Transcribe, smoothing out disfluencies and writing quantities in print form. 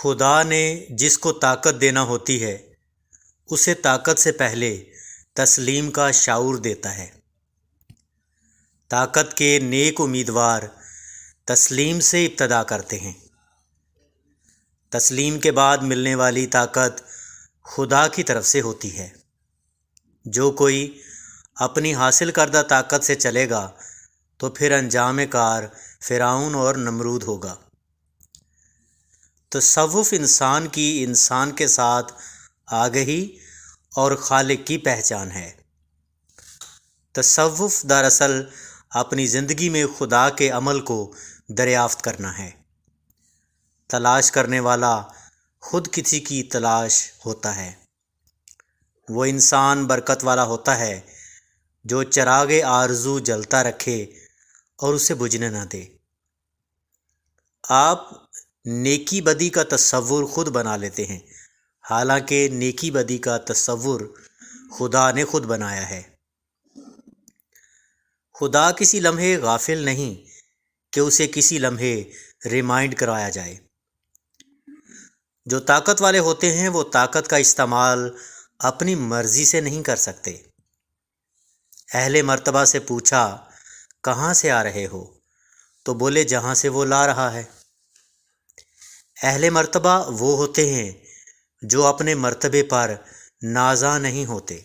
خدا نے جس کو طاقت دینا ہوتی ہے اسے طاقت سے پہلے تسلیم کا شعور دیتا ہے۔ طاقت کے نیک امیدوار تسلیم سے ابتدا کرتے ہیں۔ تسلیم کے بعد ملنے والی طاقت خدا کی طرف سے ہوتی ہے۔ جو کوئی اپنی حاصل کردہ طاقت سے چلے گا تو پھر انجام کار فرعون اور نمرود ہوگا۔ تصوف انسان کی انسان کے ساتھ آگہی اور خالق کی پہچان ہے۔ تصوف دراصل اپنی زندگی میں خدا کے عمل کو دریافت کرنا ہے۔ تلاش کرنے والا خود کسی کی تلاش ہوتا ہے۔ وہ انسان برکت والا ہوتا ہے جو چراغ آرزو جلتا رکھے اور اسے بجھنے نہ دے۔ آپ نیکی بدی کا تصور خود بنا لیتے ہیں، حالانکہ نیکی بدی کا تصور خدا نے خود بنایا ہے۔ خدا کسی لمحے غافل نہیں کہ اسے کسی لمحے ریمائنڈ کرایا جائے۔ جو طاقت والے ہوتے ہیں وہ طاقت کا استعمال اپنی مرضی سے نہیں کر سکتے۔ اہل مرتبہ سے پوچھا کہاں سے آ رہے ہو؟ تو بولے جہاں سے وہ لا رہا ہے۔ اہل مرتبہ وہ ہوتے ہیں جو اپنے مرتبے پر نازاں نہیں ہوتے۔